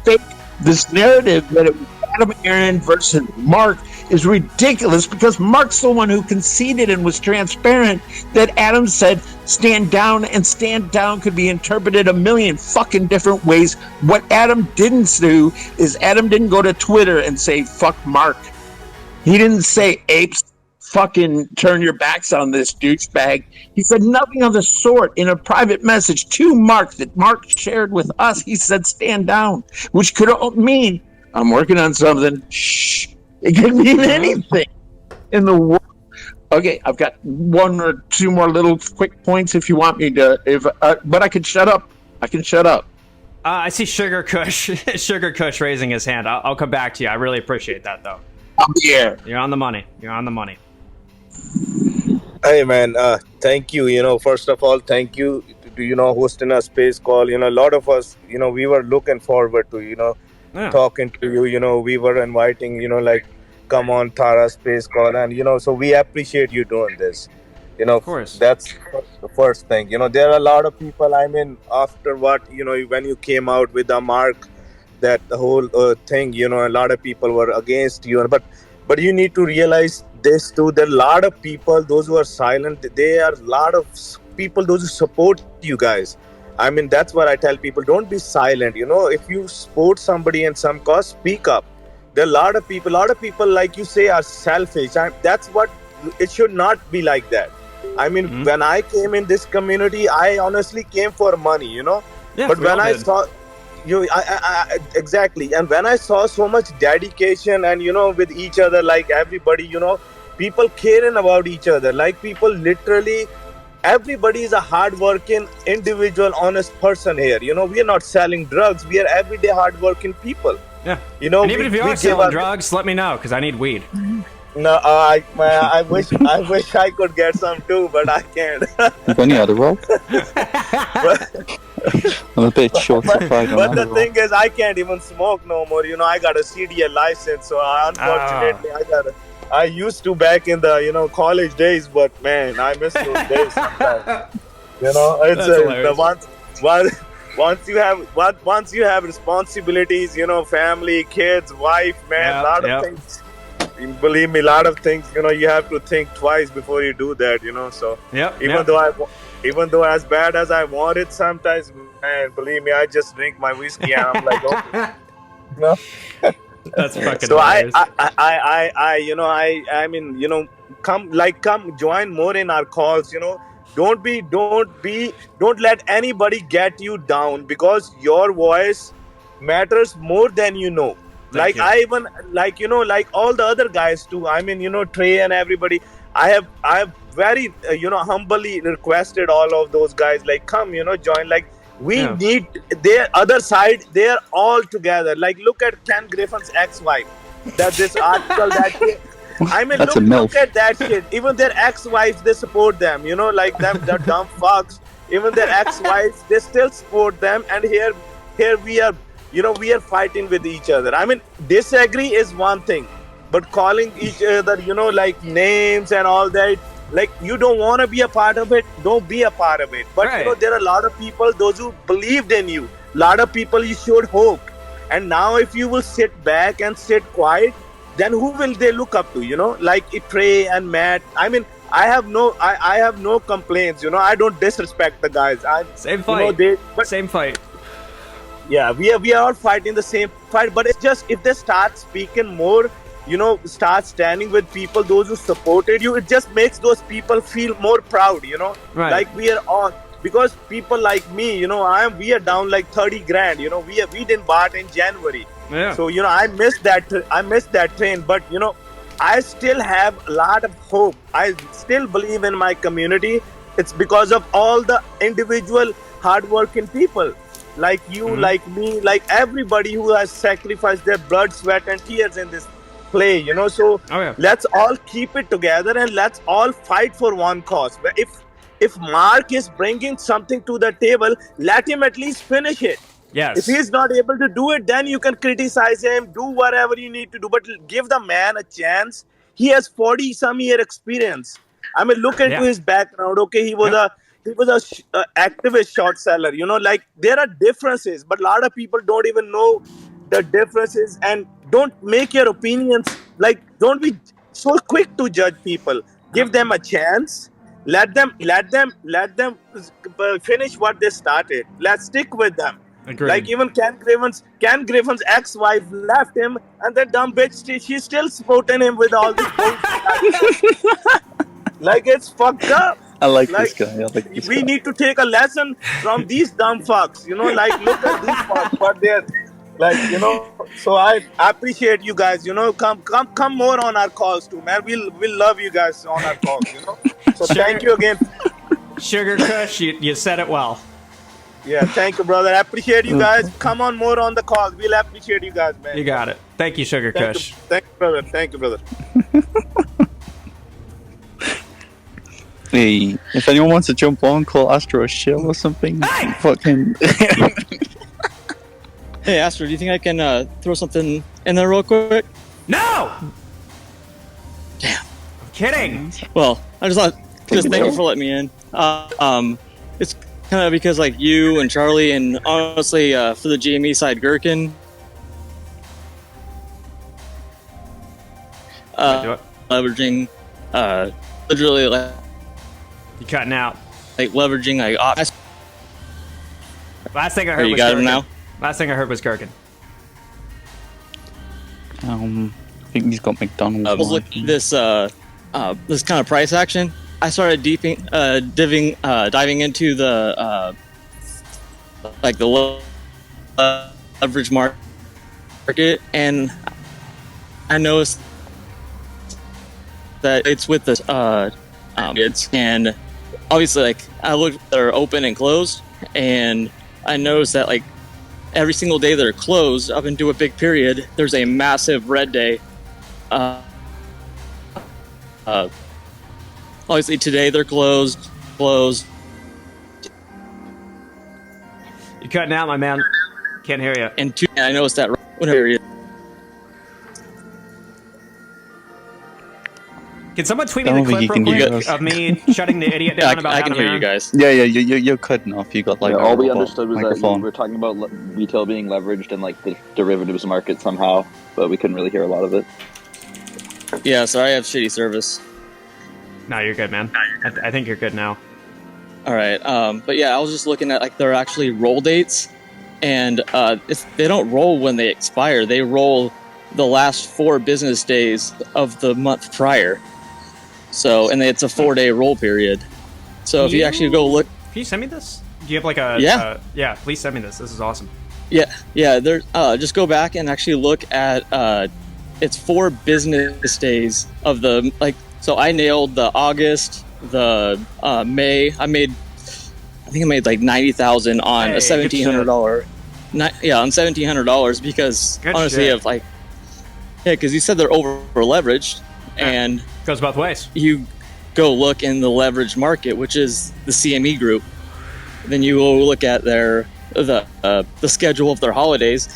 fake. This narrative that it was Adam Aaron versus Mark is ridiculous, because Mark's the one who conceded and was transparent that Adam said stand down, and stand down could be interpreted a million fucking different ways. What Adam didn't do is Adam didn't go to Twitter and say fuck Mark. He didn't say apes fucking turn your backs on this douchebag. He said nothing of the sort. In a private message to Mark that Mark shared with us, he said stand down, which could mean I'm working on something. Shh. It could mean anything in the world. Okay, I've got one or two more little quick points if you want me to. But I can shut up. I see Sugar Kush raising his hand. I'll come back to you. I really appreciate that, though. I'm here. You're on the money. Hey man, thank you. First of all, thank you to hosting a space call. A lot of us, we were looking forward to talking to you. We were inviting, like, come on, Tara space call, and so we appreciate you doing this. Of course. That's the first thing. There are a lot of people. I mean, after what when you came out with the Mark, that the whole thing, a lot of people were against you, but you need to realize this too. There are a lot of people, those who are silent. There are a lot of people, those who support you guys. I mean, that's what I tell people. Don't be silent. If you support somebody in some cause, speak up. There are a lot of people, like you say, are selfish. That's what it should not be like that. I mean, when I came in this community, I honestly came for money, Yeah, but when I saw exactly, and when I saw so much dedication and with each other, like everybody, people caring about each other, like people literally, everybody is a hard-working individual, honest person here. We are not selling drugs. We are everyday hard-working people. Yeah. And even if you are selling drugs, let me know, because I need weed. No, I wish I could get some too, but I can't. Any other role? but I'm a bit shortified on but that. the thing is, I can't even smoke no more. I got a CDL license, so unfortunately, I used to back in the college days, but man, I miss those days sometimes. It's the once you have responsibilities, family, kids, wife, man, a lot of things. Believe me, a lot of things. You have to think twice before you do that. So even though as bad as I want it, sometimes, man, believe me, I just drink my whiskey and I'm like, okay, That's fucking so hilarious. I mean, come join more in our calls. Don't let anybody get you down, because your voice matters more than you know. Thank you. I even like all the other guys too. I mean, Trey and everybody. I have very humbly requested all of those guys, like, come, join. Like, we need their other side. They're all together. Like, look at Ken Griffin's ex-wife. That this article that. I mean, look at that shit. Even their ex-wives, they support them. Like them, the dumb fucks. Even their ex-wives, they still support them. And here we are. We are fighting with each other. I mean, disagree is one thing, but calling each other, like names and all that, like, you don't want to be a part of it, don't be a part of it. But there are a lot of people, those who believed in you, a lot of people you showed hope. And now if you will sit back and sit quiet, then who will they look up to? Like Trey and Matt. I mean, I have no complaints. I don't disrespect the guys. Same fight. Same fight. Yeah, we are all fighting the same fight, but it's just, if they start speaking more, start standing with people, those who supported you, it just makes those people feel more proud, Right. Like, we are on, because people like me, we are down like 30 grand, we didn't bought in January. Yeah. So, I missed that train, but, I still have a lot of hope. I still believe in my community. It's because of all the individual hardworking people. Like you, like me, like everybody who has sacrificed their blood, sweat, and tears in this play, So let's all keep it together and let's all fight for one cause. If Mark is bringing something to the table, let him at least finish it. Yes. If he's not able to do it, then you can criticize him, do whatever you need to do, but give the man a chance. He has 40-some year experience. I mean, look into his background. Okay, he was a activist short seller. Like, there are differences, but a lot of people don't even know the differences, and don't make your opinions, like, don't be so quick to judge people. Give them a chance. Let them finish what they started. Let's stick with them. Agreed. Like, even Ken Griffin's ex-wife left him, and that dumb bitch, she's still supporting him with all this bullshit. Like, it's fucked up. I like this guy. We need to take a lesson from these dumb fucks. Like, look at these fucks, but they're like, So I appreciate you guys. Come more on our calls too, man. We'll love you guys on our calls. So thank you again. Sugar Kush, you said it well. Yeah, thank you, brother. I appreciate you guys. Come on more on the calls. We'll appreciate you guys, man. You got it. Thank you, Sugar Kush. Thank you, brother. Thank you, brother. Hey, if anyone wants to jump on, call Astro a shill or something. Hey! Fucking. Hey, Astro, do you think I can throw something in there real quick? No! Damn. I'm kidding. Well, I just thought, just thank you for letting me in. It's kind of because, like, you and Charlie, and honestly, for the GME side, Gherkin. Leveraging, literally, like, you cutting out. Like, leveraging, like, last thing I heard you was got Gherkin. him now? Last thing I heard was Gherkin. I think he's got McDonald's. I was looking at this kind of price action. I started diving into the like the leverage market, and I noticed that it's with this and obviously, like, I looked at they're open and closed, and I noticed that, like, every single day they're closed up into a big period, there's a massive red day obviously today they're closed. You're cutting out, my man. Can't hear you. And I noticed that whenever you. Can someone tweet me the clip real quick of me shutting the idiot down about I how can to hear man? you guys. Yeah, you're cutting off. You got like all we understood was microphone. that we were talking about retail being leveraged in like the derivatives market somehow, but we couldn't really hear a lot of it. Yeah, sorry, I have shitty service. No, you're good, man. I think you're good now. All right, but yeah, I was just looking at like their actually roll dates, and they don't roll when they expire. They roll the last 4 business days of the month prior. So, and it's a 4-day roll period. So if you actually go look, can you send me this? Do you have like a yeah? Please send me this. This is awesome. Yeah. There, just go back and actually look at it's 4 business days of the like. So I nailed the August, the May. I think I made like 90,000 on a $1,700. On $1,700 because Good honestly, shit. of like, because you said they're over leveraged, and goes both ways. You go look in the leveraged market, which is the CME group. Then you will look at the schedule of their holidays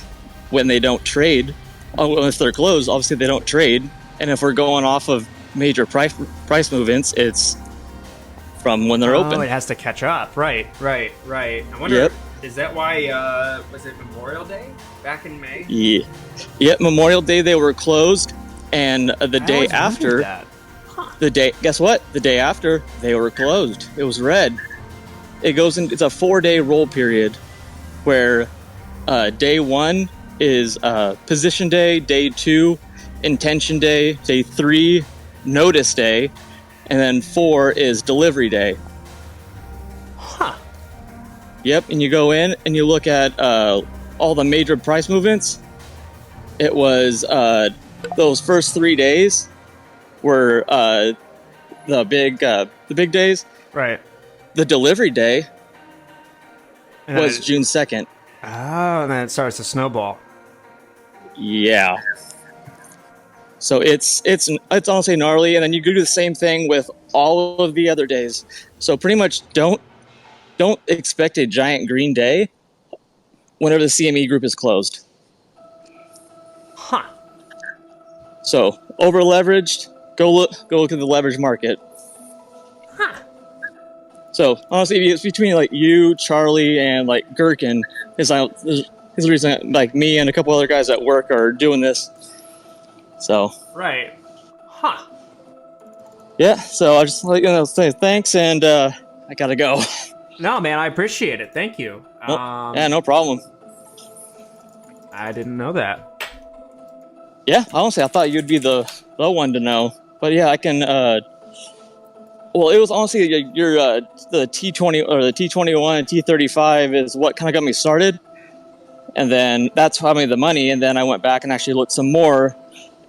when they don't trade. If they're closed, obviously they don't trade. And if we're going off of major price movements, it's from when they're open. It has to catch up. Right. I wonder, is that why, was it Memorial Day back in May? Yeah. Yep, Memorial Day they were closed, and the day after, guess what? The day after, they were closed. It was red. It's a 4-day roll period where day 1 is position day, day 2, intention day, day 3, notice day, and then 4 is delivery day. Yep, and you go in and you look at all the major price movements. It was those first 3 days were the big days. Right. The delivery day was June 2nd. Oh, and then it starts to snowball. Yeah. So it's honestly gnarly, and then you do the same thing with all of the other days. So pretty much don't expect a giant green day whenever the CME group is closed. So over leveraged, go look at the leverage market. So honestly, it's between like you, Charlie, and like Gherkin is the reason like me and a couple other guys at work are doing this. So right, yeah. So I just say thanks, and I gotta go. No, man, I appreciate it. Thank you. Yeah, no problem. I didn't know that. Yeah, honestly, I thought you'd be the one to know. But yeah, I can. Well, it was honestly your the T20 or the T21 and T35 is what kind of got me started, and then that's how I made the money. And then I went back and actually looked some more,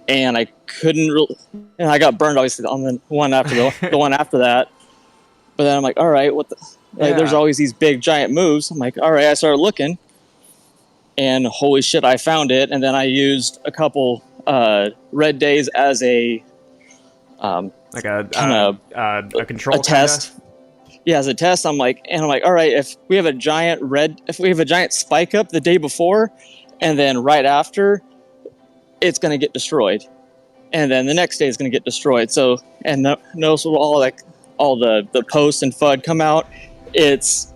and I couldn't really. And I got burned obviously on the one after the one after that. But then I'm like, all right, what the? Like, there's always these big giant moves. I'm like, all right, I started looking, and holy shit, I found it. And then I used a couple red days as a like a control test. Yeah, as a test. I'm like, all right, if we have a giant spike up the day before, and then right after, it's going to get destroyed, and then the next day is going to get destroyed. So, and notice all the posts and FUD come out. It's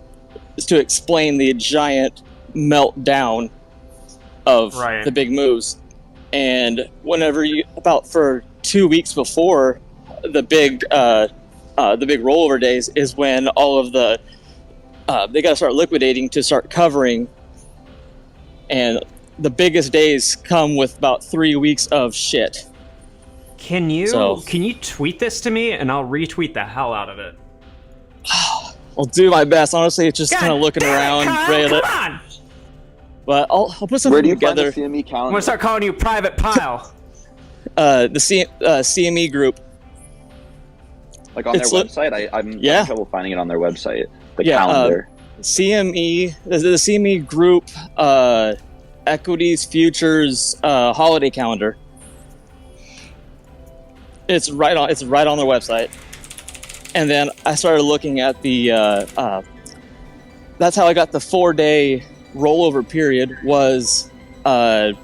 to explain the giant meltdown of the big moves, and whenever about for 2 weeks before the big rollover days is when all of the they got to start liquidating to start covering, and the biggest days come with about 3 weeks of shit. Can you tweet this to me and I'll retweet the hell out of it? I'll do my best. Honestly, it's just kind of looking around Reddit. Come on! But I'll put something Where do you together. find the CME calendar? I'm gonna start calling you Private Pile. The CME group. Like on their website? I'm having trouble finding it on their website. The calendar. CME, the CME group, equities, futures, holiday calendar. It's right on their website. And then I started looking at the. That's how I got the 4-day rollover period. Was on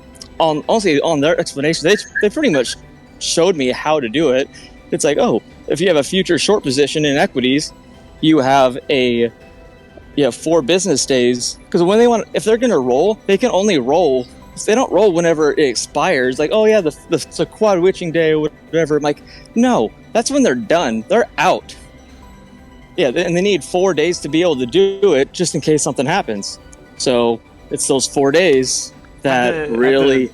their explanation. They pretty much showed me how to do it. It's like, oh, if you have a future short position in equities, you have 4 business days. Because if they're going to roll, they can only roll. They don't roll whenever it expires. Like, oh yeah, the quad witching day or whatever. I'm like, no, that's when they're done. They're out. Yeah, and they need 4 days to be able to do it, just in case something happens. So it's those 4 days that really.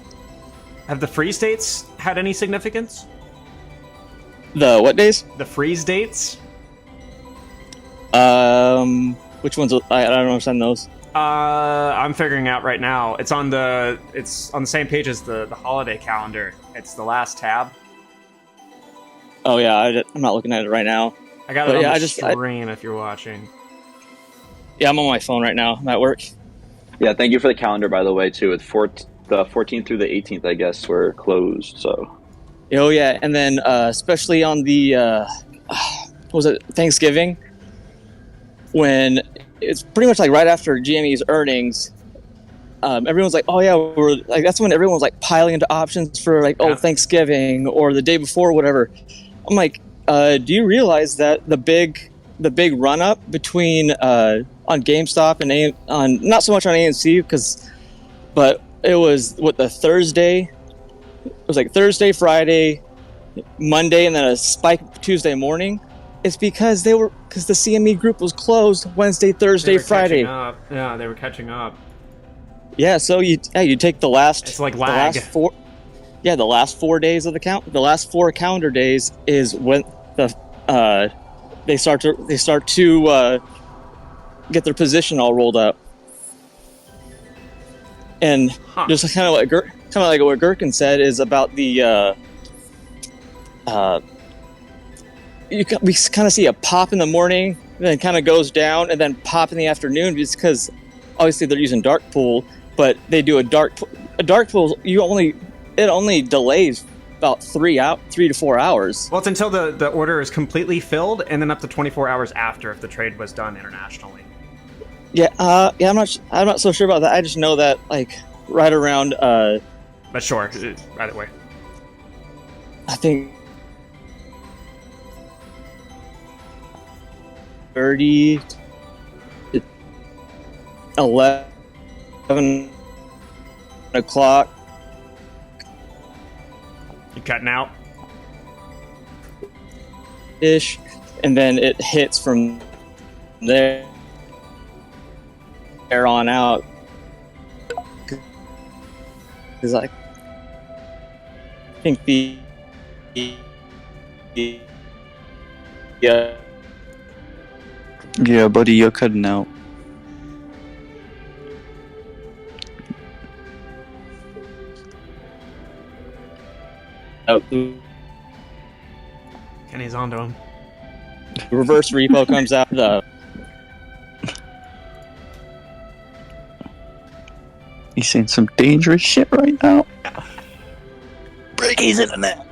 Have the freeze dates had any significance? The what days? The freeze dates. Which ones? I don't understand those. I'm figuring out right now. It's on the same page as the holiday calendar. It's the last tab. Oh yeah, I'm not looking at it right now. I got it on the screen if you're watching. Yeah, I'm on my phone right now. I'm at work. Yeah, thank you for the calendar, by the way, too. It's the 14th through the 18th, I guess, were closed. So. Oh yeah, and then especially on the was it Thanksgiving, when it's pretty much like right after GME's earnings, everyone's like, oh yeah, we're like, that's when everyone's like piling into options for like, oh, Thanksgiving or the day before, whatever. I'm like, do you realize that the big run up between on GameStop and on not so much on AMC but it was the Thursday. It was like Thursday, Friday, Monday, and then a spike Tuesday morning. It's because the CME group was closed Wednesday, Thursday, Friday. Yeah, they were catching up. Yeah, so you take the last. It's like lag. The last 4 days of the count. The last 4 calendar days is when they start to get their position all rolled up. And just kind of like what Gherkin said is about the we kind of see a pop in the morning, then it kind of goes down, and then pop in the afternoon, just because obviously they're using dark pool, but they do a dark pool. It only delays about 3 to 4 hours. Well, it's until the order is completely filled, and then up to 24 hours after if the trade was done internationally. Yeah, I'm not so sure about that. I just know that like right around. But sure, either way. I think 30 to 11 o'clock. You cutting out? Ish, and then it hits from there on out. Because I think the Yeah, buddy, you're cutting out. Kenny's onto him. Reverse repo comes out. He's saying some dangerous shit right now. Break his internet.